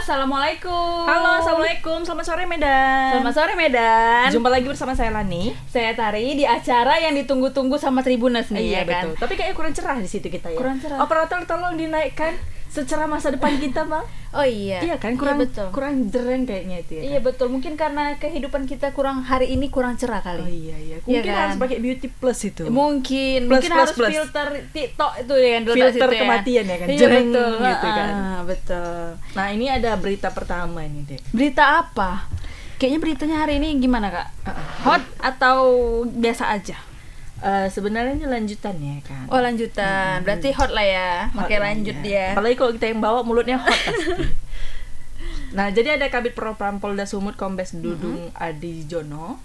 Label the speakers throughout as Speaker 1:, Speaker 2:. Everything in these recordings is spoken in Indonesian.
Speaker 1: Assalamualaikum.
Speaker 2: Halo, assalamualaikum. Selamat sore Medan.
Speaker 1: Selamat sore Medan.
Speaker 2: Jumpa lagi bersama saya Lani.
Speaker 1: Saya Tari di acara yang ditunggu-tunggu sama Tribuners nih,
Speaker 2: Iya
Speaker 1: ya kan?
Speaker 2: betul. Tapi kayaknya kurang cerah di situ kita ya.
Speaker 1: Kurang cerah.
Speaker 2: Operator tolong dinaikkan secerah masa depan kita, Bang.
Speaker 1: Oh iya.
Speaker 2: Iya kan, kurang
Speaker 1: Iya, betul.
Speaker 2: kurang jeren kayaknya itu ya.
Speaker 1: Iya betul. Mungkin karena kehidupan kita hari ini kurang cerah kali.
Speaker 2: Oh iya.
Speaker 1: Iya
Speaker 2: Mungkin
Speaker 1: kan?
Speaker 2: harus pakai beauty plus itu.
Speaker 1: Mungkin
Speaker 2: Plus,
Speaker 1: harus
Speaker 2: plus.
Speaker 1: filter TikTok itu yang diletak
Speaker 2: Filter
Speaker 1: situ ya.
Speaker 2: kematian ya kan?
Speaker 1: Iya
Speaker 2: Jreng
Speaker 1: betul.
Speaker 2: gitu kan.
Speaker 1: Betul.
Speaker 2: Nah, ini ada berita pertama ini, Dek.
Speaker 1: Berita apa? Kayaknya beritanya hari ini gimana, Kak? Hot atau biasa aja?
Speaker 2: Sebenarnya ini lanjutan ya kan.
Speaker 1: Oh lanjutan, berarti hot lah ya, makai
Speaker 2: Hot,
Speaker 1: lanjut
Speaker 2: iya.
Speaker 1: dia.
Speaker 2: Apalagi kalau kita yang bawa mulutnya hot pasti. Nah, jadi ada Kabid Propam Polda Sumut Kombes Dudung Adijono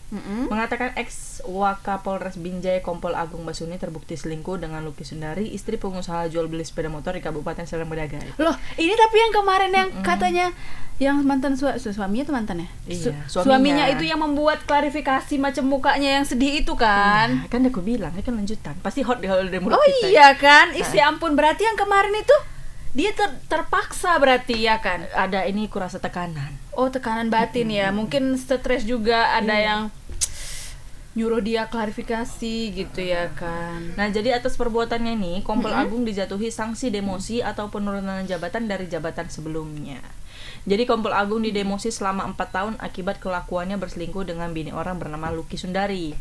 Speaker 2: mengatakan ex Wakapolres Binjai Kompol Agung Basuni terbukti selingkuh dengan Luki Sundari, istri pengusaha jual beli sepeda motor di Kabupaten Serang Bedagai.
Speaker 1: Loh, ini tapi yang kemarin yang katanya yang mantan suaminya tuh mantannya?
Speaker 2: Iya,
Speaker 1: Suaminya itu yang membuat klarifikasi macam mukanya yang sedih itu kan?
Speaker 2: Kan aku bilang, ini kan lanjutan. Pasti hot kalau dari mulut
Speaker 1: Oh
Speaker 2: kita.
Speaker 1: iya kan? Ya ampun, berarti yang kemarin itu dia terpaksa berarti ya kan?
Speaker 2: Ada ini kurasa tekanan.
Speaker 1: Oh, tekanan batin ya. Mungkin stres juga, ada yang nyuruh dia klarifikasi gitu ya kan.
Speaker 2: Nah, jadi atas perbuatannya ini, Kompol Agung dijatuhi sanksi demosi atau penurunan jabatan dari jabatan sebelumnya. Jadi Kompol Agung didemosi selama 4 tahun akibat kelakuannya berselingkuh dengan bini orang bernama Luki Sundari.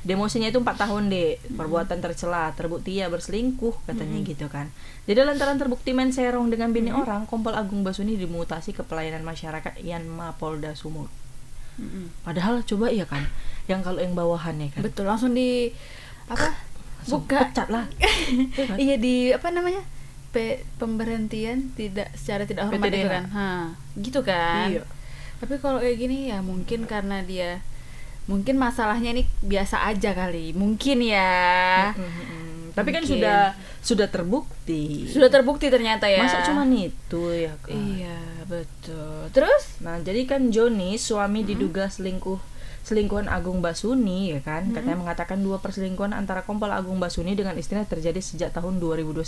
Speaker 2: Demosinya itu 4 tahun, Dek. Perbuatan tercela, terbukti ia berselingkuh katanya gitu kan. Jadi lantaran terbukti main serong dengan bini orang, Kompol Agung Basuni dimutasi ke pelayanan masyarakat Yanma Polda Sumut. Padahal coba iya kan, yang kalau yang bawahan ya kan.
Speaker 1: Betul, langsung di apa? Buka
Speaker 2: Pecat lah. Iya kan?
Speaker 1: Iya, di apa namanya? Pemberhentian secara tidak hormat
Speaker 2: PTDH.
Speaker 1: itu kan. Gitu kan.
Speaker 2: Iya.
Speaker 1: Tapi kalau kayak gini ya mungkin karena dia mungkin masalahnya ini biasa aja kali. Mungkin ya.
Speaker 2: Tapi kan
Speaker 1: Mungkin.
Speaker 2: sudah terbukti.
Speaker 1: Sudah terbukti ternyata ya.
Speaker 2: Masa cuma itu ya kan.
Speaker 1: Iya, betul. Terus
Speaker 2: Nah, jadi kan Joni suami diduga selingkuhan Agung Basuni ya kan. Katanya mengatakan 2 perselingkuhan antara Kompol Agung Basuni dengan istrinya terjadi sejak tahun 2021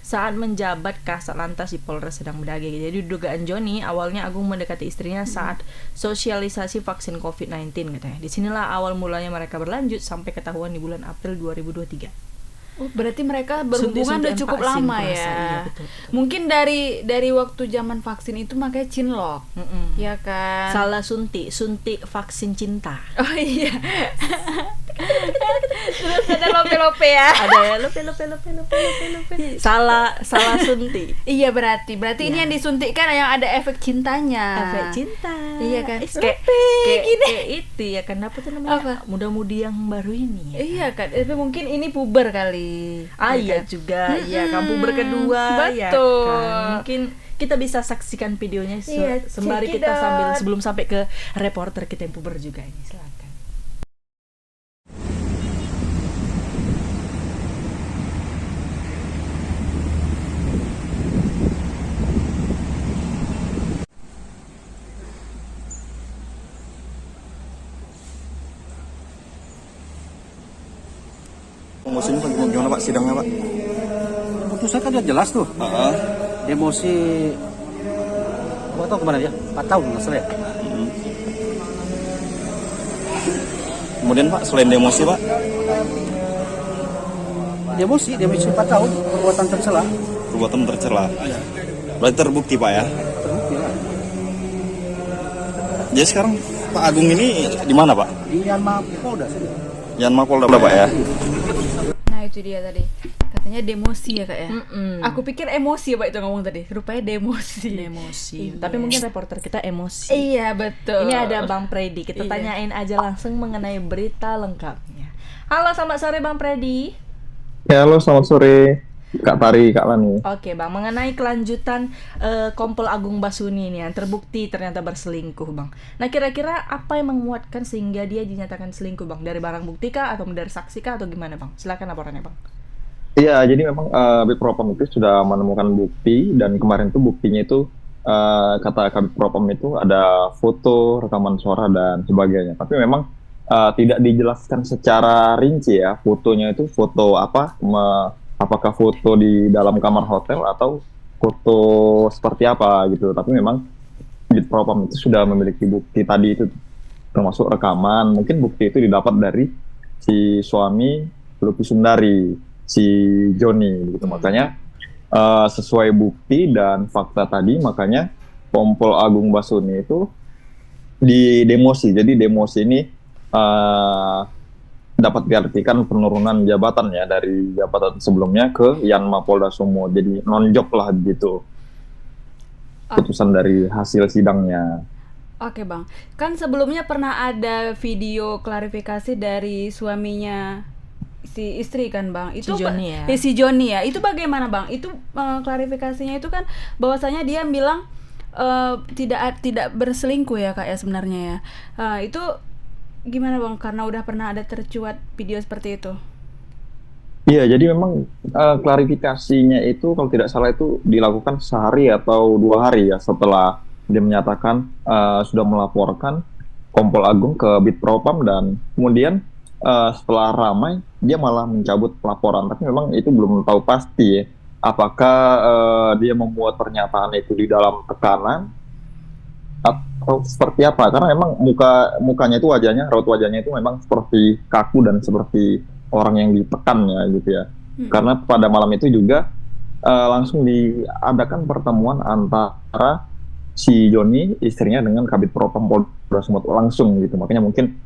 Speaker 2: saat menjabat Kasat Lantas di Polres Sedang Bedagai. Jadi dugaan Joni awalnya Agung mendekati istrinya saat sosialisasi vaksin COVID-19 katanya. Disinilah awal mulanya mereka berlanjut sampai ketahuan di bulan April 2023.
Speaker 1: berarti mereka berhubungan udah
Speaker 2: Suntik-suntikan
Speaker 1: cukup
Speaker 2: vaksin
Speaker 1: lama
Speaker 2: kurasa.
Speaker 1: ya.
Speaker 2: Iya, betul.
Speaker 1: Mungkin dari waktu zaman vaksin itu makanya cinlok. Ya kan.
Speaker 2: Salah suntik vaksin cinta.
Speaker 1: Oh iya. Terus ada lope-lope ya.
Speaker 2: Ada ya lope. Salah suntik.
Speaker 1: Iya berarti ini
Speaker 2: Iya.
Speaker 1: yang disuntikkan yang ada efek cintanya.
Speaker 2: Efek cinta.
Speaker 1: Iya kan.
Speaker 2: Kayak
Speaker 1: Gini.
Speaker 2: kayak itu ya kan, apa tuh namanya?
Speaker 1: Apa?
Speaker 2: Muda-mudi yang baru ini ya.
Speaker 1: Iya kan. Tapi mungkin ini puber kali.
Speaker 2: Iya
Speaker 1: kan?
Speaker 2: juga. Iya, kampung berdua ya
Speaker 1: Betul.
Speaker 2: kan. Mungkin kita bisa saksikan videonya
Speaker 1: Iya,
Speaker 2: sembari
Speaker 1: check it
Speaker 2: kita sambil
Speaker 1: out.
Speaker 2: sebelum sampai ke reporter kita yang puber juga ini. Silakan.
Speaker 3: Emosinya gimana Pak sidangnya Pak?
Speaker 4: Putusan kan udah jelas tuh. Demosi nggak tahu kemana dia, 4 tahun nggak salah ya.
Speaker 3: Kemudian Pak selain demosi Pak,
Speaker 4: Demosi 4 tahun perbuatan tercela.
Speaker 3: perbuatan tercela. Berarti terbukti Pak ya.
Speaker 4: Terbukti lah.
Speaker 3: Jadi sekarang Pak Agung ini di mana Pak?
Speaker 4: Di Yanma Polda saja.
Speaker 3: Yanma Polda Pak ya.
Speaker 1: Nah itu dia tadi. Katanya demosi ya kak ya. Aku pikir emosi ya Pak itu ngomong tadi. Rupanya demosi. Iya.
Speaker 2: Tapi mungkin reporter kita emosi.
Speaker 1: Iya betul.
Speaker 2: Ini ada Bang Predi, kita
Speaker 1: Iya.
Speaker 2: tanyain aja langsung mengenai berita lengkapnya. Halo, selamat sore Bang Predi.
Speaker 5: Ya, halo, selamat sore Kak Tari, Kak Lani.
Speaker 2: Oke Bang, mengenai kelanjutan Kompol Agung Basuni ini yang terbukti ternyata berselingkuh Bang. Nah kira-kira apa yang menguatkan sehingga dia dinyatakan selingkuh Bang? Dari barang bukti kah atau dari saksi kah atau gimana Bang? Silakan laporannya Bang.
Speaker 5: Iya, jadi memang Kabid Propam itu sudah menemukan bukti, dan kemarin itu buktinya itu kata Kabid Propam itu ada foto, rekaman suara dan sebagainya. Tapi memang tidak dijelaskan secara rinci ya, fotonya itu foto apa, apakah foto di dalam kamar hotel atau foto seperti apa gitu. Tapi memang Bitpropam itu sudah memiliki bukti tadi itu, termasuk rekaman. Mungkin bukti itu didapat dari si suami Lucky Sundari, si Joni gitu. Makanya sesuai bukti dan fakta tadi, makanya Kompol Agung Basuni itu di demosi. Jadi demosi ini dapat diartikan penurunan jabatan ya, dari jabatan sebelumnya ke Yanma Polda Sumo. Jadi nonjok lah gitu putusan dari hasil sidangnya.
Speaker 1: Oke Bang, kan sebelumnya pernah ada video klarifikasi dari suaminya si istri kan Bang, itu
Speaker 2: Si Joni ya.
Speaker 1: Si Joni ya, itu bagaimana Bang? Itu klarifikasinya itu kan bahwasanya dia bilang tidak berselingkuh ya Kak ya sebenarnya ya. Itu gimana Bang? Karena udah pernah ada tercuat video seperti itu.
Speaker 5: Iya, jadi memang klarifikasinya itu kalau tidak salah itu dilakukan sehari atau 2 hari ya setelah dia menyatakan sudah melaporkan Kompol Agung ke Bitpropam, dan kemudian setelah ramai dia malah mencabut laporan. Tapi memang itu belum tahu pasti ya, apakah dia membuat pernyataan itu di dalam tekanan atau seperti apa, karena memang mukanya itu raut wajahnya itu memang seperti kaku dan seperti orang yang ditekan ya gitu ya. Karena pada malam itu juga langsung diadakan pertemuan antara si Joni istrinya dengan Kabid Propam Polda Sumatera langsung gitu. Makanya mungkin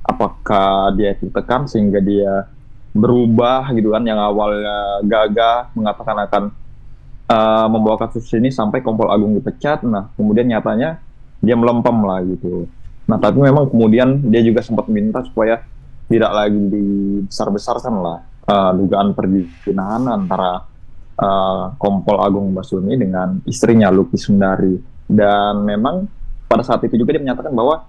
Speaker 5: apakah dia ditekan sehingga dia berubah gitu kan, yang awalnya gagah mengatakan akan membawa kasus ini sampai Kompol Agung dipecat. Nah kemudian nyatanya dia melempem lah gitu. Nah tapi memang kemudian dia juga sempat minta supaya tidak lagi dibesar-besarkan lah dugaan perzinahan antara Kompol Agung Basuni dengan istrinya Lucky Sundari. Dan memang pada saat itu juga dia menyatakan bahwa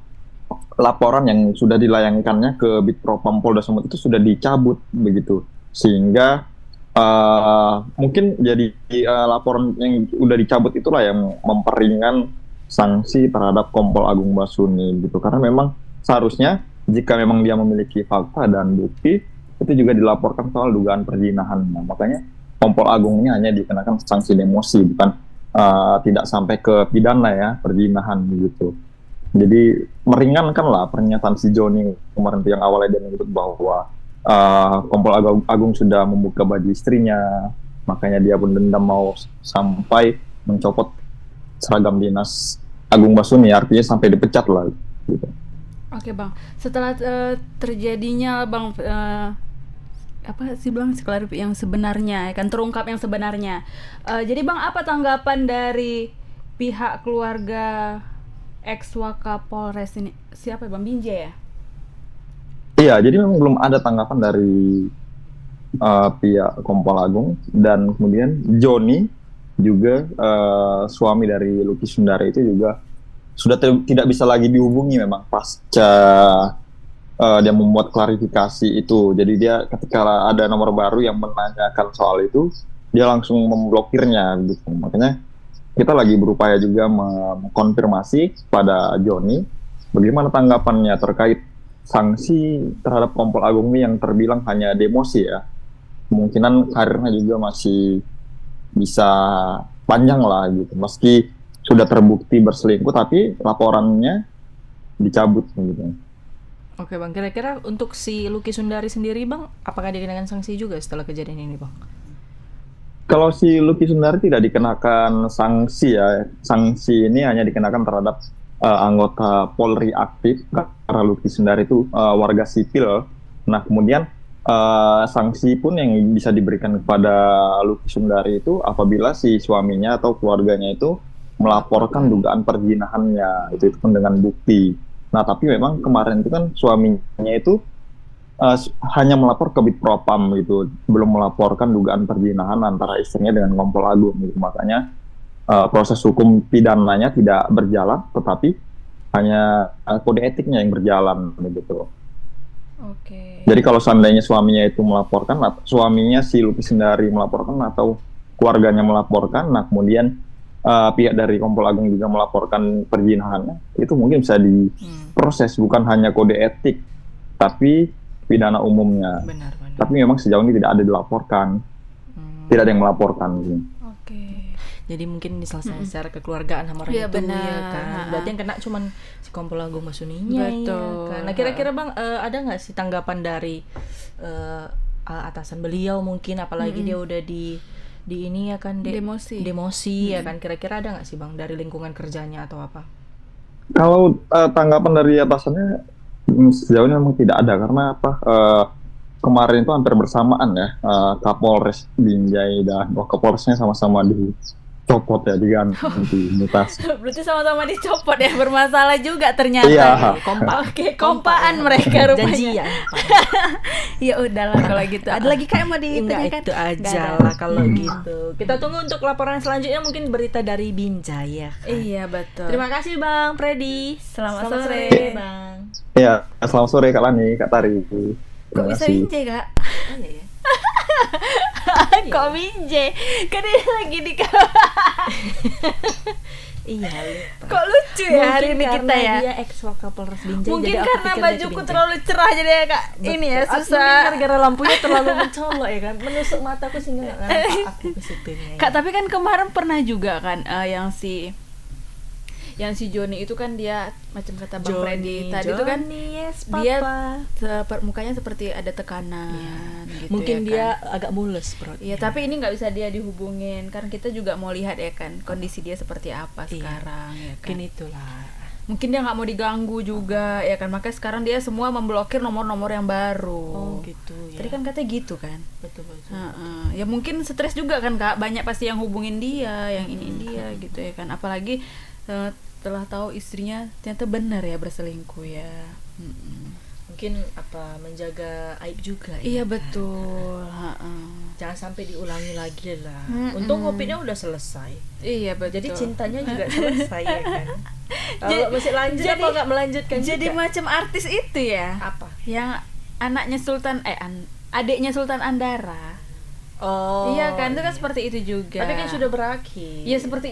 Speaker 5: laporan yang sudah dilayangkannya ke Bitpropam Polda Sumatera itu sudah dicabut begitu, sehingga mungkin jadi laporan yang sudah dicabut itulah yang memperingan sanksi terhadap Kompol Agung Basuni gitu. Karena memang seharusnya jika memang dia memiliki fakta dan bukti, itu juga dilaporkan soal dugaan perzinahan. Nah, makanya Kompol Agung ini hanya dikenakan sanksi demosi, bukan tidak sampai ke pidana ya, perzinahan gitu. Jadi meringankan lah pernyataan si Joni kemarin yang awalnya dia menyebut bahwa Kompol Agung sudah membuka baju istrinya, makanya dia pun dendam mau sampai mencopot seragam dinas Agung Basuni, artinya sampai dipecat lah gitu.
Speaker 1: Oke Bang, setelah terjadinya Bang apa sih bilang yang sebenarnya ya kan, terungkap yang sebenarnya. Jadi Bang, apa tanggapan dari pihak keluarga ex Wakapolres ini, siapa ya Bang, Binjai ya?
Speaker 5: Iya, jadi memang belum ada tanggapan dari pihak Kompol Agung, dan kemudian Joni juga suami dari Lucky Sundari itu juga sudah tidak bisa lagi dihubungi memang pasca dia membuat klarifikasi itu. Jadi dia ketika ada nomor baru yang menanyakan soal itu, dia langsung memblokirnya gitu. Makanya kita lagi berupaya juga mengkonfirmasi pada Joni bagaimana tanggapannya terkait sanksi terhadap Kompol Agung ini yang terbilang hanya demosi ya. Kemungkinan karirnya juga masih bisa panjang lah gitu. Meski sudah terbukti berselingkuh, tapi laporannya dicabut gitu.
Speaker 2: Oke Bang, kira-kira untuk si Lucky Sundari sendiri Bang, apakah dikenakan sanksi juga setelah kejadian ini Bang?
Speaker 5: Kalau si Lucky Sundari tidak dikenakan sanksi ya. Sanksi ini hanya dikenakan terhadap anggota Polri aktif, karena Lucky Sundari itu warga sipil. Nah kemudian sanksi pun yang bisa diberikan kepada Lucky Sundari itu apabila si suaminya atau keluarganya itu melaporkan dugaan perzinahannya, itu pun dengan bukti. Nah tapi memang kemarin itu kan suaminya itu hanya melapor ke Bitpropam gitu, belum melaporkan dugaan perzinahan antara istrinya dengan Kompol Agung gitu. Makanya proses hukum pidananya tidak berjalan, tetapi hanya kode etiknya yang berjalan gitu.
Speaker 1: Oke.
Speaker 5: Jadi kalau seandainya suaminya itu melaporkan, suaminya si Lucky Sundari melaporkan atau keluarganya melaporkan, nah kemudian pihak dari Kompol Agung juga melaporkan perzinahannya, itu mungkin bisa diproses, bukan hanya kode etik, tapi pidana umumnya.
Speaker 2: Benar.
Speaker 5: Tapi memang sejauh ini tidak ada dilaporkan, tidak ada yang melaporkan. Gitu.
Speaker 1: Oke.
Speaker 2: Jadi mungkin diselesaikan secara kekeluargaan sama orang
Speaker 1: Iya,
Speaker 2: itu
Speaker 1: benar.
Speaker 2: ya kan. Berarti yang kena cuman si Kompol Agung Masuninya
Speaker 1: Betul.
Speaker 2: ya kan. Nah kira-kira Bang ada nggak sih tanggapan dari atasan beliau mungkin, apalagi dia udah di ini ya kan demosi ya kan. Kira-kira ada nggak sih Bang dari lingkungan kerjanya atau apa?
Speaker 5: Kalau tanggapan dari atasannya sejauh ini memang tidak ada, karena apa? Kemarin itu hampir bersamaan ya, Kapolres Binjai dan Wakapolresnya sama-sama dicopot ya, diganti mutasi.
Speaker 1: Berarti sama-sama dicopot ya, bermasalah juga ternyata.
Speaker 5: Iya.
Speaker 2: Kompak.
Speaker 1: Oke, kompaan mereka rupanya.
Speaker 2: Janjian.
Speaker 1: Ya udahlah kalau gitu. Ada lagi Kak yang mau
Speaker 2: Enggak,
Speaker 1: ditanyakan?
Speaker 2: itu aja
Speaker 1: Nggak ada.
Speaker 2: lah kalau gitu. Kita tunggu untuk laporan selanjutnya, mungkin berita dari Binjai ya kan?
Speaker 1: Iya betul.
Speaker 2: Terima kasih Bang Freddy.
Speaker 1: Selamat sore.
Speaker 2: Bang.
Speaker 5: Ya, selamat sore Kak Lani, Kak Tari.
Speaker 1: Kok bisa Binjai Kak?
Speaker 2: Oh iya ya.
Speaker 1: Kok Binjai? Kan dia lagi di
Speaker 2: Iya.
Speaker 1: Kok lucu ya hari ini kita ya?
Speaker 2: Dia ex Wakapolres Binjai.
Speaker 1: Mungkin
Speaker 2: jadi aku
Speaker 1: karena
Speaker 2: pikir dia ke
Speaker 1: bajuku
Speaker 2: Binjai.
Speaker 1: terlalu cerah jadi ya Kak. Ini ya
Speaker 2: Mungkin
Speaker 1: susah.
Speaker 2: gara-gara lampunya terlalu mencolok ya kan, menusuk mataku sehingga nggak nampak aku ke situnya. Ya.
Speaker 1: Kak, tapi kan kemarin pernah juga kan yang si Joni itu kan dia macam kata Bang Freddy tadi itu kan
Speaker 2: yes,
Speaker 1: dia
Speaker 2: Papa.
Speaker 1: mukanya seperti ada tekanan gitu
Speaker 2: Mungkin
Speaker 1: ya
Speaker 2: dia
Speaker 1: kan.
Speaker 2: agak mules bro.
Speaker 1: Iya, tapi ini nggak bisa dia dihubungin karena kita juga mau lihat ya kan kondisi dia seperti apa sekarang ya kan.
Speaker 2: Mungkin itulah.
Speaker 1: Mungkin dia nggak mau diganggu juga ya kan, makanya sekarang dia semua memblokir nomor-nomor yang baru.
Speaker 2: Oh gitu ya.
Speaker 1: Tadi kan katanya gitu kan.
Speaker 2: Betul.
Speaker 1: Heeh. Ya mungkin stres juga kan Kak, banyak pasti yang hubungin dia, yang ini dia gitu ya kan. Apalagi setelah tahu istrinya ternyata benar ya berselingkuh ya.
Speaker 2: Mungkin apa menjaga aib juga ya.
Speaker 1: Iya
Speaker 2: kan?
Speaker 1: betul.
Speaker 2: Jangan sampai diulangi lagi lah. Untung COVID-nya udah selesai.
Speaker 1: Iya betul.
Speaker 2: Jadi cintanya juga selesai ya kan. Kalau masih lanjut apa nggak melanjutkan
Speaker 1: jadi
Speaker 2: juga?
Speaker 1: macam artis itu ya.
Speaker 2: Apa?
Speaker 1: Yang anaknya Sultan adiknya Sultan Andara.
Speaker 2: Oh.
Speaker 1: Iya kan, itu kan seperti itu juga.
Speaker 2: Tapi kan sudah berakhir.
Speaker 1: Iya seperti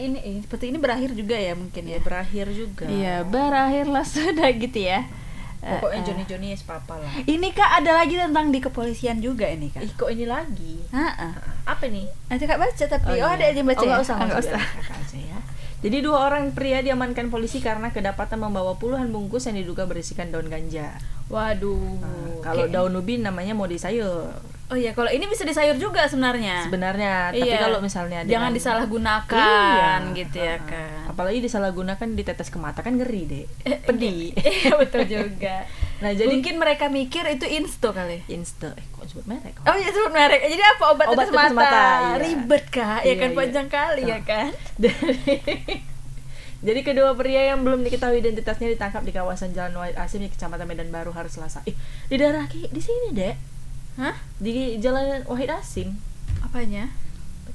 Speaker 1: ini berakhir juga ya mungkin ya.
Speaker 2: Berakhir juga.
Speaker 1: Iya, berakhirlah sudah gitu ya.
Speaker 2: Pokoknya Joni yes papa lah.
Speaker 1: Ini Kak ada lagi tentang di kepolisian juga ini Kak.
Speaker 2: Ih kok ini lagi? Apa nih?
Speaker 1: Nanti Kak baca tapi
Speaker 2: iya.
Speaker 1: ada aja yang baca.
Speaker 2: Nggak
Speaker 1: ya?
Speaker 2: usah,
Speaker 1: Nggak usah.
Speaker 2: Kakak aja ya. Jadi 2 orang pria diamankan polisi karena kedapatan membawa puluhan bungkus yang diduga berisikan daun ganja.
Speaker 1: Waduh.
Speaker 2: Kalau daun ubi namanya mau disayur.
Speaker 1: Oh iya, kalau ini bisa disayur juga sebenarnya.
Speaker 2: Sebenarnya, tapi
Speaker 1: Iya.
Speaker 2: kalau misalnya
Speaker 1: jangan
Speaker 2: dengan-
Speaker 1: disalahgunakan
Speaker 2: Iya.
Speaker 1: gitu ya kan.
Speaker 2: Apalagi disalahgunakan ditetes ke mata kan ngeri deh. Pedih.
Speaker 1: Iya betul juga.
Speaker 2: Nah, jadi
Speaker 1: Mungkin mereka mikir itu insto kali.
Speaker 2: Insta kok sebut merek?
Speaker 1: Oh iya sebut merek. Jadi apa obat
Speaker 2: Obat
Speaker 1: tetes
Speaker 2: tetes
Speaker 1: mata?
Speaker 2: mata, iya.
Speaker 1: Ribet Kak, ya
Speaker 2: Iya,
Speaker 1: kan
Speaker 2: iya.
Speaker 1: panjang kali ya kan.
Speaker 2: Jadi kedua pria yang belum diketahui identitasnya ditangkap di kawasan Jalan Wahid Asim di Kecamatan Medan Baru hari Selasa. Di daerah di sini, Dek.
Speaker 1: Hah?
Speaker 2: Di Jalan Wahid Asim
Speaker 1: Apanya?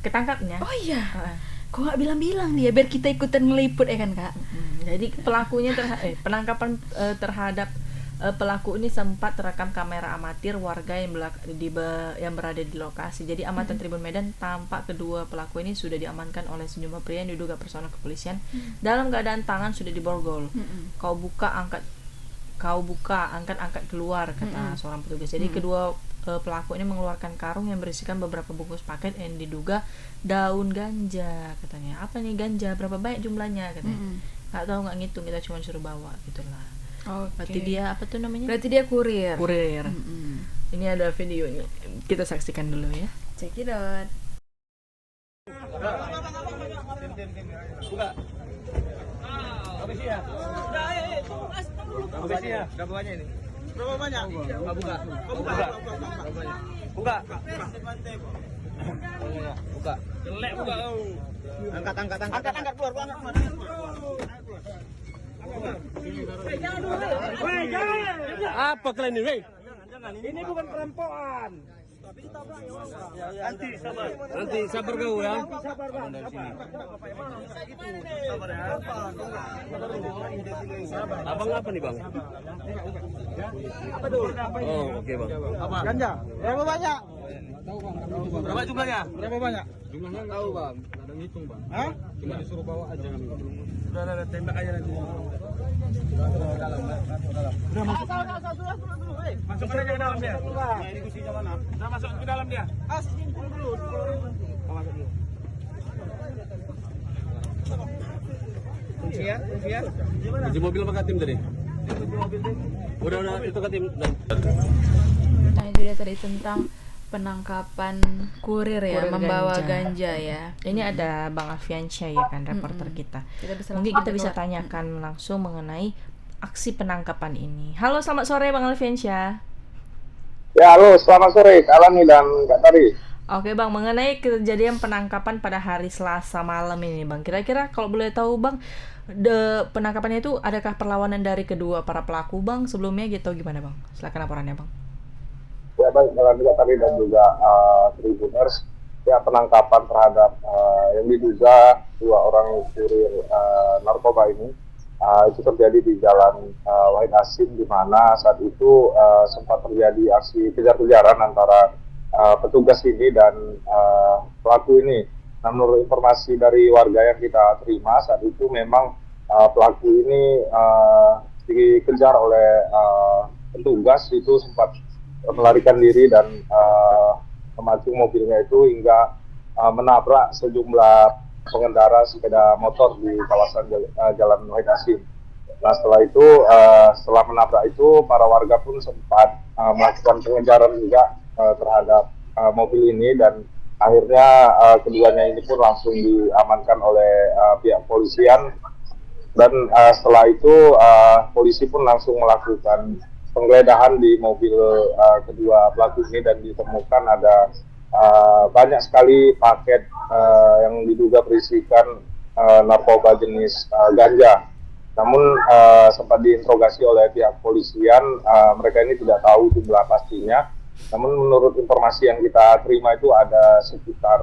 Speaker 2: ketangkapnya.
Speaker 1: Oh iya.
Speaker 2: Heeh.
Speaker 1: Kok nggak bilang-bilang dia biar kita ikutan ngeliput ya kan Kak?
Speaker 2: Jadi pelakunya penangkapan terhadap pelaku ini sempat terekam kamera amatir warga yang yang berada di lokasi. Jadi amatan Tribun Medan tampak kedua pelaku ini sudah diamankan oleh sejumlah pria yang diduga personel kepolisian dalam keadaan tangan sudah diborgol. Kau buka angkat keluar, kata seorang petugas. Jadi kedua pelaku ini mengeluarkan karung yang berisikan beberapa bungkus paket yang diduga daun ganja, katanya. Apa nih ganja? Berapa banyak jumlahnya, katanya. Nggak tahu, nggak ngitung, kita cuma suruh bawa gitulah. Berarti dia apa tuh namanya?
Speaker 1: Berarti dia kurir.
Speaker 2: Kurir. Ini ada videonya, kita saksikan dulu ya.
Speaker 1: Check it out.
Speaker 6: Berapa banyak ini? Berapa banyak? Buka. Buka. Buka. Jelek buka kau. Angkat keluar, Apa kalian ini, weh? Ini bukan perampokan. Nanti sabar kau ya. Sabar bang. Sabar ya. Abang apa nih bang? Apa tuh? Oh oke bang. Apa? Ganja. Berapa banyak? Tahu bang. Berapa jumlahnya? Berapa banyak? Jumlahnya nggak tahu bang. Ada ngitung bang. Hah? Cuma disuruh bawa aja kami. Sudah ada tembak aja nanti. Sudah dalam. Sudah masuk. Masuk aja ke dalam dia. Ini kursinya mana? Sudah masuk ke dalam dia. Masuk dulu. Masuk dulu.
Speaker 4: Kunci mobil apa tim tadi? Udah itu ke tim.
Speaker 1: Nah itu dia tadi tentang penangkapan kurir ya,
Speaker 2: Kurir
Speaker 1: membawa
Speaker 2: ganja.
Speaker 1: ganja ya.
Speaker 2: Ini ada Bang Alfiansyah ya kan, reporter kita. Mungkin kita bisa tanyakan langsung mengenai aksi penangkapan ini. Halo, selamat sore Bang Alfiansyah.
Speaker 7: Ya, halo, selamat sore Kak Alani dan Kak Tari.
Speaker 2: Oke Bang, mengenai kejadian penangkapan pada hari Selasa malam ini Bang, kira-kira kalau boleh tahu Bang, penangkapannya itu adakah perlawanan dari kedua para pelaku Bang sebelumnya gitu gimana Bang? Silakan laporannya Bang.
Speaker 7: Ya baik, Kak Tari dan juga Tribuners, ya penangkapan terhadap yang diduga 2 orang kurir narkoba ini itu terjadi di Jalan Wahid Hasim, di mana saat itu sempat terjadi aksi kejar-kejaran antara petugas ini dan pelaku ini. Nah, menurut informasi dari warga yang kita terima saat itu memang pelaku ini dikejar oleh petugas, itu sempat melarikan diri dan memacu mobilnya itu hingga menabrak sejumlah pengendara sepeda motor di kawasan Jalan Wahid Hasim. Nah setelah itu, setelah menabrak itu, para warga pun sempat melakukan pengejaran juga terhadap mobil ini, dan akhirnya keduanya ini pun langsung diamankan oleh pihak polisian. Dan setelah itu polisi pun langsung melakukan penggeledahan di mobil kedua pelaku ini, dan ditemukan ada banyak sekali paket yang diduga berisikan narkoba jenis ganja. Namun sempat diinterogasi oleh pihak polisian, mereka ini tidak tahu jumlah pastinya. Namun menurut informasi yang kita terima itu ada sekitar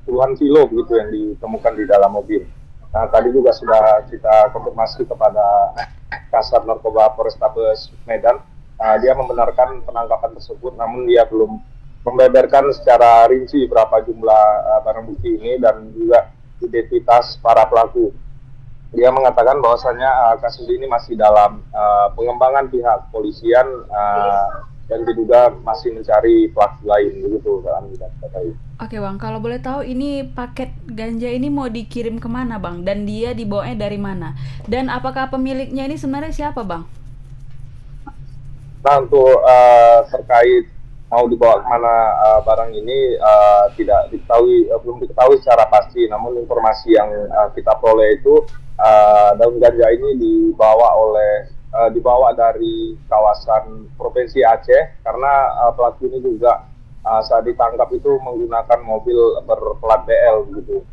Speaker 7: puluhan kilo begitu yang ditemukan di dalam mobil. Nah, tadi juga sudah kita konfirmasi kepada Kasat Narkoba Polrestabes Medan. Dia membenarkan penangkapan tersebut, namun dia belum membeberkan secara rinci berapa jumlah barang bukti ini dan juga identitas para pelaku. Dia mengatakan bahwasanya kasus ini masih dalam pengembangan pihak polisian dan diduga masih mencari pelaku lain, begitu kan.
Speaker 1: Oke Bang, kalau boleh tahu ini paket ganja ini mau dikirim kemana Bang? Dan dia dibawanya dari mana? Dan apakah pemiliknya ini sebenarnya siapa Bang?
Speaker 7: Nah, untuk terkait mau dibawa kemana barang ini tidak diketahui, belum diketahui secara pasti. Namun informasi yang kita peroleh itu daun ganja ini dibawa dari kawasan Provinsi Aceh, karena pelaku ini juga saat ditangkap itu menggunakan mobil berplat BL begitu.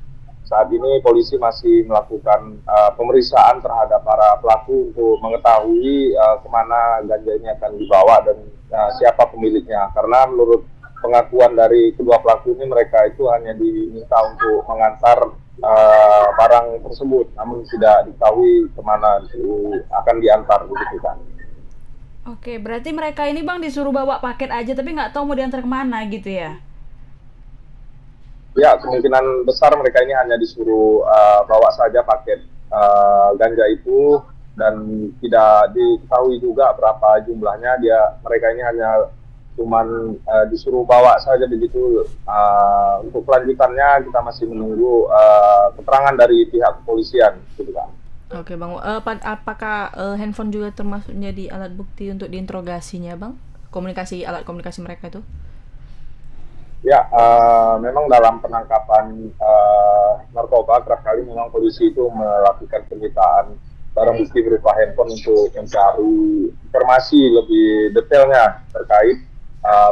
Speaker 7: Saat ini polisi masih melakukan pemeriksaan terhadap para pelaku untuk mengetahui kemana ganja ini akan dibawa dan siapa pemiliknya. Karena menurut pengakuan dari kedua pelaku ini, mereka itu hanya diminta untuk mengantar barang tersebut, namun tidak diketahui kemana akan diantar begitu kan.
Speaker 1: Oke, berarti mereka ini Bang disuruh bawa paket aja tapi nggak tahu mau diantar kemana gitu ya?
Speaker 7: Ya, kemungkinan besar mereka ini hanya disuruh bawa saja paket ganja itu, dan tidak diketahui juga berapa jumlahnya. Mereka ini hanya cuman disuruh bawa saja begitu. Untuk kelanjutannya kita masih menunggu keterangan dari pihak kepolisian, gitu kan.
Speaker 2: Oke Bang, apakah handphone juga termasuk jadi alat bukti untuk diinterogasinya Bang? Alat komunikasi mereka itu?
Speaker 7: Ya, memang dalam penangkapan narkoba kerap kali memang polisi itu melakukan penyitaan barang bukti berupa handphone untuk mencari informasi lebih detailnya terkait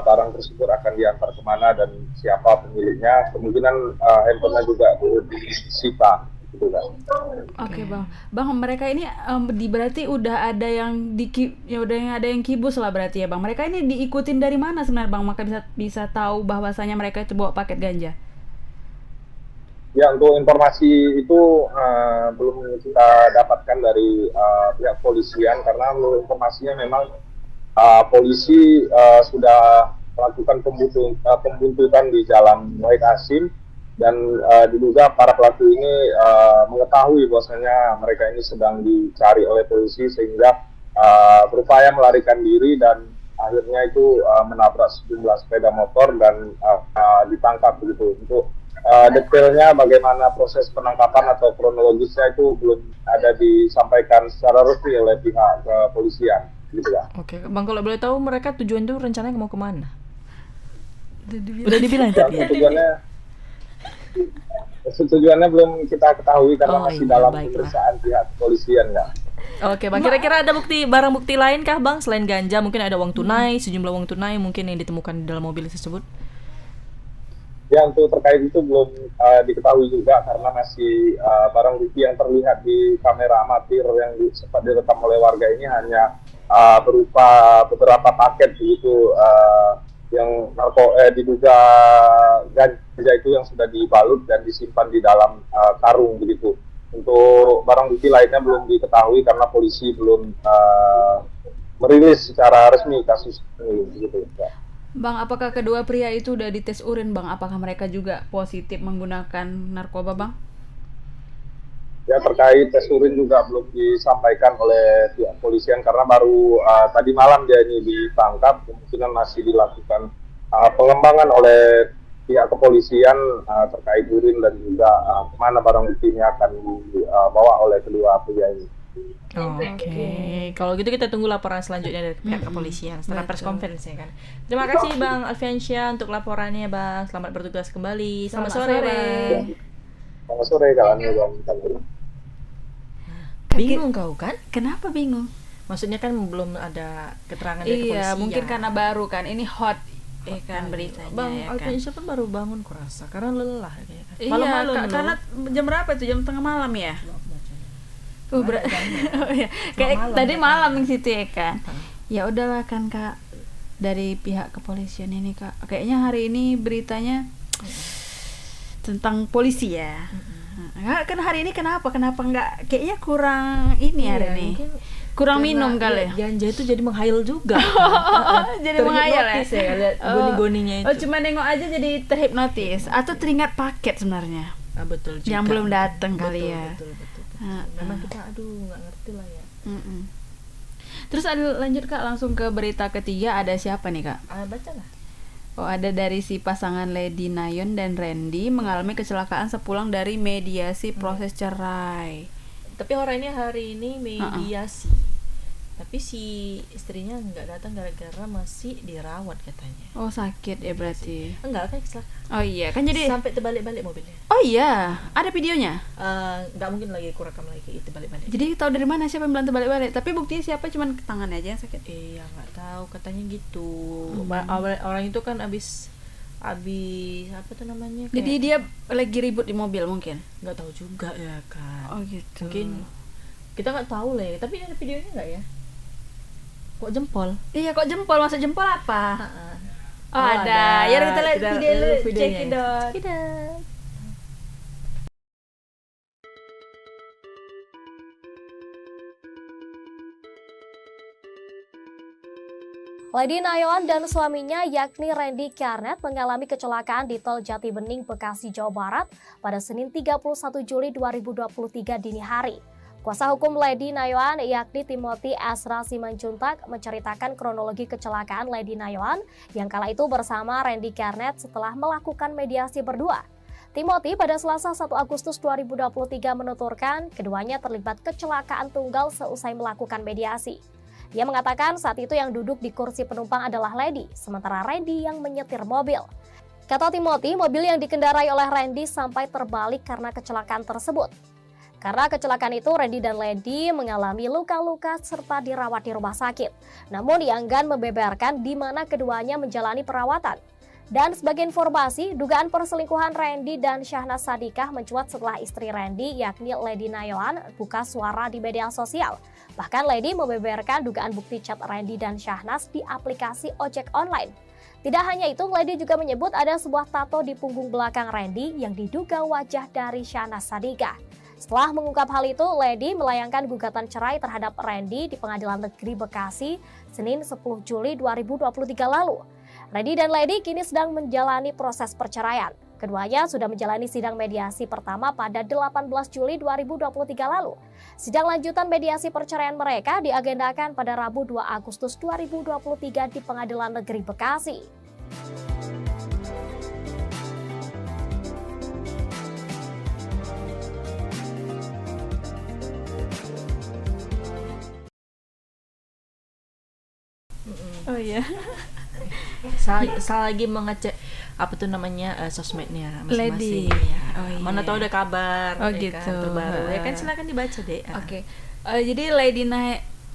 Speaker 7: barang tersebut akan diantar kemana dan siapa pemiliknya. Kemungkinan handphonenya juga disita.
Speaker 1: Oke Bang, mereka ini berarti udah ada yang ada yang kibus lah berarti ya Bang. Mereka ini diikutin dari mana sebenarnya Bang? Maka bisa tahu bahwasanya mereka itu bawa paket ganja.
Speaker 7: Ya, untuk informasi itu belum kita dapatkan dari pihak polisian, karena menurut informasinya memang polisi sudah melakukan pembuntutan di Jalan Wahid Hasim. Dan diduga para pelaku ini mengetahui bahwasanya mereka ini sedang dicari oleh polisi, sehingga berupaya melarikan diri dan akhirnya itu menabrak sejumlah sepeda motor dan ditangkap begitu. Untuk detailnya bagaimana proses penangkapan atau kronologisnya itu belum ada disampaikan secara resmi oleh pihak kepolisian, gitu ya.
Speaker 2: Oke, Bang, kalau boleh tahu mereka tujuan itu rencananya mau kemana? Udah dibilang tapi ya.
Speaker 7: Tujuannya belum kita ketahui karena masih dalam
Speaker 2: baiklah.
Speaker 7: pemeriksaan pihak kepolisian ya.
Speaker 2: Oke, Bang, kira-kira ada barang bukti lain kah, Bang, selain ganja? Mungkin ada uang tunai, sejumlah uang tunai mungkin yang ditemukan di dalam mobil tersebut?
Speaker 7: Ya, untuk terkait itu belum diketahui juga karena masih barang bukti yang terlihat di kamera amatir yang sempat direkam oleh warga ini hanya berupa beberapa paket begitu yang diduga ganja itu yang sudah dibalut dan disimpan di dalam karung begitu. Untuk barang bukti lainnya belum diketahui karena polisi belum merilis secara resmi kasus ini begitu. Ya.
Speaker 1: Bang, apakah kedua pria itu udah dites urin, Bang? Apakah mereka juga positif menggunakan narkoba, Bang?
Speaker 7: Ya, terkait tes urin juga belum disampaikan oleh pihak kepolisian karena baru tadi malam dia ini ditangkap. Kemungkinan masih dilakukan pengembangan oleh pihak kepolisian terkait urin dan juga kemana barang bukti ini akan dibawa oleh kedua pria ini.
Speaker 2: Oke. Kalau gitu kita tunggu laporan selanjutnya dari pihak kepolisian setelah press conference ya kan. Terima kasih Bang Alfiansyah untuk laporannya, Bang. Selamat bertugas kembali. Selamat sore, Bang.
Speaker 7: Selamat sore kawan.
Speaker 2: Bingung kau kan?
Speaker 1: Kenapa bingung?
Speaker 2: Maksudnya kan belum ada keterangan dari kepolisian.
Speaker 1: Iya, mungkin karena baru kan. Ini hot kan beritanya.
Speaker 2: Bang
Speaker 1: ya kan?
Speaker 2: Alfiansyah kan baru bangun kurasa karena lelah ya kan.
Speaker 1: Iya,
Speaker 2: Malam-malam
Speaker 1: karena jam berapa itu? Jam tengah malam ya? Oh, iya. Kayak
Speaker 2: malam,
Speaker 1: tadi
Speaker 2: ya,
Speaker 1: malam di situ ya kan. Ya udahlah kan Kak, dari pihak kepolisian ini Kak. Kayaknya hari ini beritanya tentang polisi ya. Kan hari ini kenapa nggak kayaknya kurang ini hari ini. Kurang minum kali.
Speaker 2: Ganja itu jadi menghayal juga.
Speaker 1: Jadi menghayal ya.
Speaker 2: Ya lihat goni-goninya itu.
Speaker 1: Oh, cuma nengok aja jadi terhipnotis atau teringat paket sebenarnya.
Speaker 2: Betul juga.
Speaker 1: Yang belum datang kali ya.
Speaker 2: Betul. Memang kita nggak ngerti lah ya.
Speaker 1: Terus ada lanjut Kak langsung ke berita ketiga, ada siapa nih Kak?
Speaker 2: Bacalah.
Speaker 1: Oh, ada dari si pasangan Lady Nayon dan Randy mengalami kecelakaan sepulang dari mediasi proses cerai.
Speaker 2: Tapi orangnya hari ini mediasi. Tapi si istrinya nggak datang gara-gara masih dirawat katanya.
Speaker 1: Oh, sakit ya berarti.
Speaker 2: Enggak, kan kecelakaan.
Speaker 1: Oh iya, kan jadi
Speaker 2: sampai terbalik-balik mobilnya.
Speaker 1: Oh iya, ada videonya.
Speaker 2: Nggak mungkin lagi kurekam lagi itu balik-balik.
Speaker 1: Jadi tahu dari mana siapa yang bilang terbalik-balik? Tapi buktinya siapa? Cuman tangannya aja yang sakit.
Speaker 2: Iya, nggak tahu, katanya gitu. Orang itu kan abis apa tuh namanya?
Speaker 1: Jadi dia lagi ribut di mobil mungkin.
Speaker 2: Nggak tahu juga ya kan.
Speaker 1: Oh gitu.
Speaker 2: Mungkin kita nggak tahu lah ya. Tapi ada videonya nggak ya? Kok jempol?
Speaker 1: Iya, kok jempol? Maksud jempol apa? Oh,
Speaker 2: ada.
Speaker 1: Ya kita lihat video dulu,
Speaker 2: videonya.
Speaker 1: cekidot.
Speaker 8: Lady Nayon dan suaminya yakni Randy Karnet mengalami kecelakaan di Tol Jatibening, Bekasi, Jawa Barat pada Senin 31 Juli 2023 dini hari. Kuasa hukum Lady Nayon yakni Timothy Asra Simanjuntak menceritakan kronologi kecelakaan Lady Nayon yang kala itu bersama Randy Karnet setelah melakukan mediasi berdua. Timothy pada Selasa 1 Agustus 2023 menuturkan keduanya terlibat kecelakaan tunggal seusai melakukan mediasi. Dia mengatakan saat itu yang duduk di kursi penumpang adalah Lady, sementara Randy yang menyetir mobil. Kata Timothy, mobil yang dikendarai oleh Randy sampai terbalik karena kecelakaan tersebut. Karena kecelakaan itu, Randy dan Lady mengalami luka-luka serta dirawat di rumah sakit. Namun ia enggan membeberkan di mana keduanya menjalani perawatan. Dan sebagai informasi, dugaan perselingkuhan Randy dan Syahnas Sadikah mencuat setelah istri Randy yakni Lady Nayon buka suara di media sosial. Bahkan Lady membeberkan dugaan bukti chat Randy dan Syahnas di aplikasi ojek online. Tidak hanya itu, Lady juga menyebut ada sebuah tato di punggung belakang Randy yang diduga wajah dari Syahnas Sadikah. Setelah mengungkap hal itu, Lady melayangkan gugatan cerai terhadap Randy di Pengadilan Negeri Bekasi Senin 10 Juli 2023 lalu. Randy dan Lady kini sedang menjalani proses perceraian. Keduanya sudah menjalani sidang mediasi pertama pada 18 Juli 2023 lalu. Sidang lanjutan mediasi perceraian mereka diagendakan pada Rabu 2 Agustus 2023 di Pengadilan Negeri Bekasi.
Speaker 1: Oh iya.
Speaker 2: Lagi mengecek apa tuh namanya sosmednya
Speaker 1: Lady.
Speaker 2: masing-masing. Ya.
Speaker 1: Oh, iya.
Speaker 2: Mana tahu ada kabar
Speaker 1: Oh,
Speaker 2: ya
Speaker 1: gitu.
Speaker 2: kan, terbaru. Ya kan silakan dibaca deh.
Speaker 1: Oke. Jadi Lady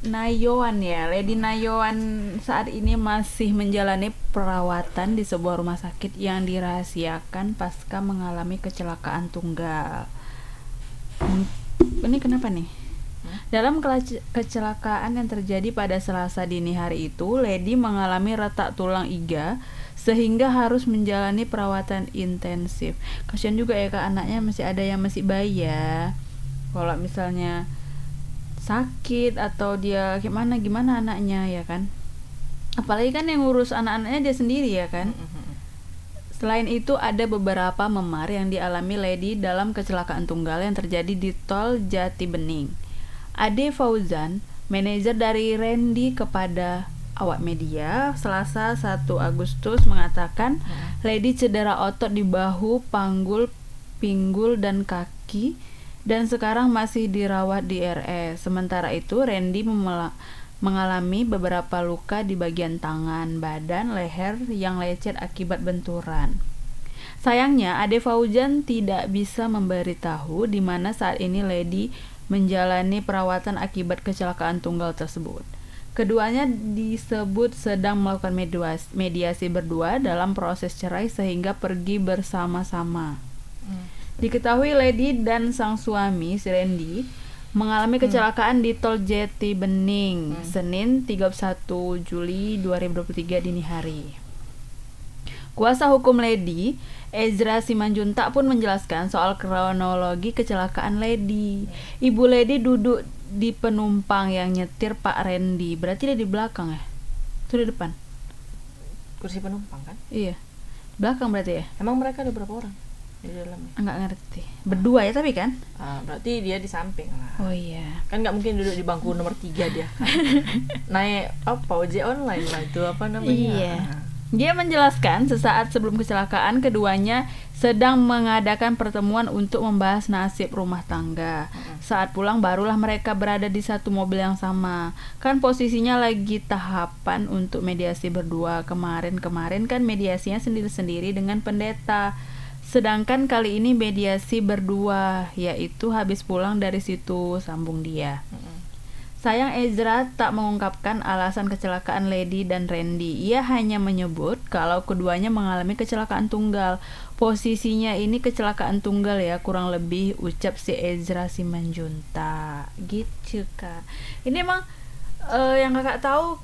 Speaker 1: Nayoan ya. Lady Nayoan saat ini masih menjalani perawatan di sebuah rumah sakit yang dirahasiakan pasca mengalami kecelakaan tunggal. Ini kenapa nih? Dalam kecelakaan yang terjadi pada Selasa dini hari itu, Lady mengalami retak tulang iga sehingga harus menjalani perawatan intensif. Kasian juga ya Kak, anaknya masih ada yang masih bayi ya. Kalau misalnya sakit atau dia gimana anaknya ya kan. Apalagi kan yang ngurus anak-anaknya dia sendiri ya kan. Selain itu ada beberapa memar yang dialami Lady dalam kecelakaan tunggal yang terjadi di Tol Jati Bening. Ade Fauzan, manajer dari Randy kepada awak media Selasa 1 Agustus mengatakan Lady cedera otot di bahu, panggul, pinggul dan kaki dan sekarang masih dirawat di RS. Sementara itu Randy mengalami beberapa luka di bagian tangan, badan, leher yang lecet akibat benturan. Sayangnya Ade Fauzan tidak bisa memberitahu di mana saat ini Lady menjalani perawatan akibat kecelakaan tunggal tersebut. Keduanya disebut sedang melakukan mediasi berdua dalam proses cerai sehingga pergi bersama-sama. Diketahui Lady dan sang suami, si Randy, mengalami kecelakaan di Tol Jati Bening, Senin 31 Juli 2023 dini hari. Kuasa hukum Lady, Ezra Simanjuntak pun menjelaskan soal kronologi kecelakaan Lady. Ibu Lady duduk di penumpang yang nyetir Pak Randy. Berarti dia di belakang ya? Itu di depan?
Speaker 2: Kursi penumpang kan?
Speaker 1: Iya. Belakang berarti ya?
Speaker 2: Emang mereka ada berapa orang di dalamnya?
Speaker 1: Enggak ngerti. Berdua ya tapi kan?
Speaker 2: Berarti dia di samping lah.
Speaker 1: Oh iya.
Speaker 2: Kan nggak mungkin duduk di bangku nomor 3 dia kan. Naik ojek online lah itu apa namanya?
Speaker 1: Iya. Dia menjelaskan sesaat sebelum kecelakaan keduanya sedang mengadakan pertemuan untuk membahas nasib rumah tangga. Saat pulang barulah mereka berada di satu mobil yang sama. Kan posisinya lagi tahapan untuk mediasi berdua. Kemarin kan mediasinya sendiri-sendiri dengan pendeta. Sedangkan kali ini mediasi berdua, yaitu habis pulang dari situ, sambung dia. Sayang Ezra tak mengungkapkan alasan kecelakaan Lady dan Randy. Ia hanya menyebut kalau keduanya mengalami kecelakaan tunggal. Posisinya ini kecelakaan tunggal ya, kurang lebih ucap si Ezra Simanjuntak. Gitu Kak. Ini emang yang kakak tahu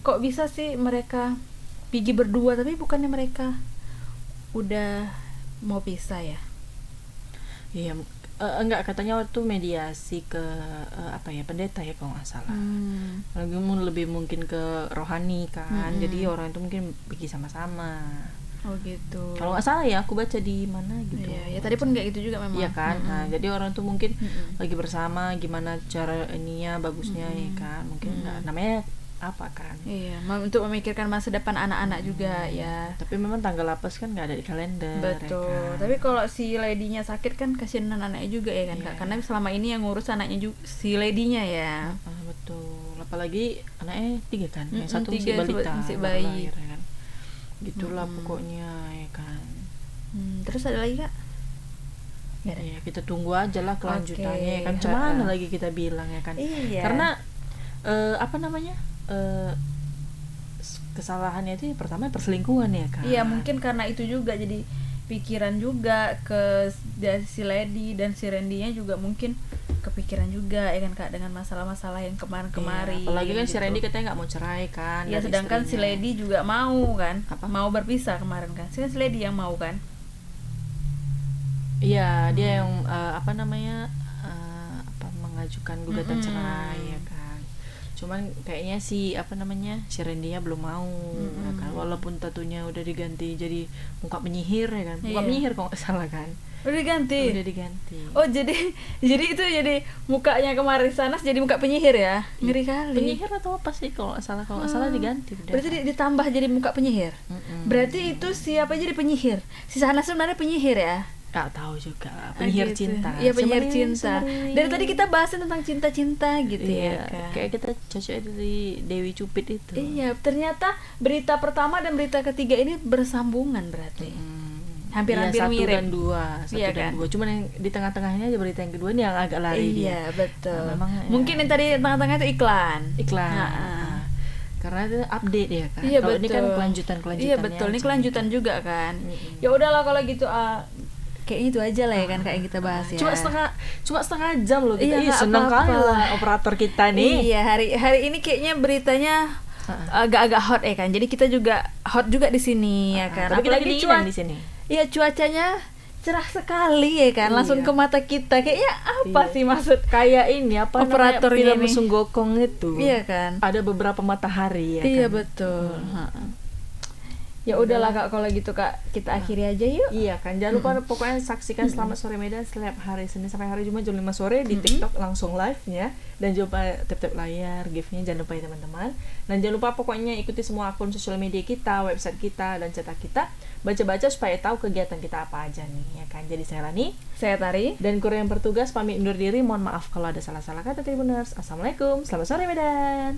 Speaker 1: kok bisa sih mereka pergi berdua, tapi bukannya mereka udah mau pisah ya?
Speaker 2: Iya, enggak, katanya waktu mediasi ke pendeta ya kalau nggak salah. Lebih mungkin ke rohani kan. Jadi orang itu mungkin pergi sama-sama.
Speaker 1: Oh gitu.
Speaker 2: Kalau nggak salah ya, aku baca di mana gitu.
Speaker 1: Iya, ya tadi pun kayak gitu juga memang.
Speaker 2: Iya kan. Nah, jadi orang tuh mungkin lagi bersama, gimana cara ininya bagusnya ya kan. Mungkin nggak namanya apa kan.
Speaker 1: Iya, untuk memikirkan masa depan anak-anak juga ya.
Speaker 2: Tapi memang tanggal lapas kan nggak ada di kalender.
Speaker 1: Betul.
Speaker 2: Ya kan?
Speaker 1: Tapi kalau si Lady-nya sakit kan kasihan anaknya juga ya kan Kak. Karena selama ini yang ngurus anaknya juga si Lady-nya ya.
Speaker 2: Betul. Apalagi anaknya 3 kan. Yang satu
Speaker 1: 3
Speaker 2: masih balita,
Speaker 1: masih
Speaker 2: baru
Speaker 1: bayi.
Speaker 2: lahir, ya kan. Gitulah pokoknya ya kan.
Speaker 1: Terus ada lagi Kak?
Speaker 2: Ya, kita tunggu aja lah kelanjutannya ya kan. Cuman lagi kita bilang ya kan.
Speaker 1: Iya.
Speaker 2: Karena kesalahannya itu pertama perselingkuhan ya kan.
Speaker 1: Iya, mungkin karena itu juga jadi pikiran juga ke si Lady dan si Randy-nya juga mungkin kepikiran juga ya kan Kak dengan masalah-masalah yang kemarin-kemarin.
Speaker 2: Apalagi kan
Speaker 1: gitu.
Speaker 2: si Randy katanya nggak mau cerai kan.
Speaker 1: Ya sedangkan si Lady juga mau kan. Mau berpisah kemarin kan. Si Lady yang mau kan.
Speaker 2: Iya, dia yang mengajukan gugatan cerai ya kan. Cuman kayaknya si Randy-nya belum mau ya kan, walaupun tatunya udah diganti jadi muka penyihir ya kan, muka penyihir kalau nggak salah kan.
Speaker 1: Udah diganti. Oh jadi itu jadi mukanya kemarin sana jadi muka penyihir ya. Ngeri kali.
Speaker 2: Penyihir atau apa sih kalau nggak salah diganti.
Speaker 1: Berarti ditambah jadi muka penyihir. Berarti itu siapa jadi penyihir? Si Sana sebenarnya penyihir ya.
Speaker 2: Gak tahu juga, penyihir
Speaker 1: Gitu.
Speaker 2: cinta.
Speaker 1: Iya, penyihir
Speaker 2: Sebenarnya-
Speaker 1: cinta.
Speaker 2: sebenarnya-
Speaker 1: Dari tadi kita bahas tentang cinta-cinta gitu
Speaker 2: iya,
Speaker 1: ya kan.
Speaker 2: kayak kita cocok dari Dewi Cupid itu.
Speaker 1: Iya, ternyata berita pertama dan berita ketiga ini bersambungan berarti. Hampir-hampir
Speaker 2: Iya, satu
Speaker 1: mirip.
Speaker 2: dan dua, satu
Speaker 1: Iya
Speaker 2: dan
Speaker 1: kan?
Speaker 2: dua. Cuman yang di tengah-tengahnya aja berita yang kedua ini yang agak lari dia.
Speaker 1: Iya, betul.
Speaker 2: Nah, memang, ya.
Speaker 1: Mungkin yang tadi tengah-tengah itu iklan.
Speaker 2: Iklan.
Speaker 1: Nah,
Speaker 2: Karena itu update ya kan.
Speaker 1: Iya,
Speaker 2: Kalau ini kan
Speaker 1: betul.
Speaker 2: kelanjutan-kelanjutannya.
Speaker 1: Iya, betul. Ini kelanjutan juga kan. Ya udahlah kalau gitu kayaknya itu aja lah ya kan kayak yang kita bahas ya.
Speaker 2: Cuma setengah jam loh kita.
Speaker 1: Iya,
Speaker 2: Ih,
Speaker 1: nggak
Speaker 2: seneng
Speaker 1: apa-apa.
Speaker 2: kali lah operator kita nih.
Speaker 1: Iya, hari ini kayaknya beritanya agak-agak hot ya kan. Jadi kita juga hot juga di sini ya kan.
Speaker 2: Tapi kita
Speaker 1: Apalagi
Speaker 2: kedinginan di sini.
Speaker 1: Iya, cuacanya cerah sekali ya kan. Langsung
Speaker 2: Iya.
Speaker 1: ke mata kita. Kayaknya apa
Speaker 2: Iya.
Speaker 1: sih maksud
Speaker 2: Kayak ini apa
Speaker 1: Operatornya
Speaker 2: namanya film
Speaker 1: ini.
Speaker 2: Sunggokong itu.
Speaker 1: Iya kan?
Speaker 2: Ada beberapa matahari ya
Speaker 1: Iya,
Speaker 2: kan.
Speaker 1: betul. Ya udahlah Kak, kalau gitu Kak, kita akhiri aja yuk.
Speaker 2: Iya kan, jangan lupa pokoknya saksikan Selamat Sore Medan setiap hari Senin sampai hari Jumat jam 5 sore di TikTok langsung live-nya. Dan jangan lupa tap-tap layar, give-nya jangan lupa ya teman-teman. Dan jangan lupa pokoknya ikuti semua akun sosial media kita, website kita, dan cetak kita. Baca-baca supaya tahu kegiatan kita apa aja nih, ya kan. Jadi saya Lani,
Speaker 1: Saya Tari.
Speaker 2: dan kru yang bertugas pamit undur diri. Mohon maaf kalau ada salah-salah kata Tribuners. Assalamualaikum, selamat sore Medan.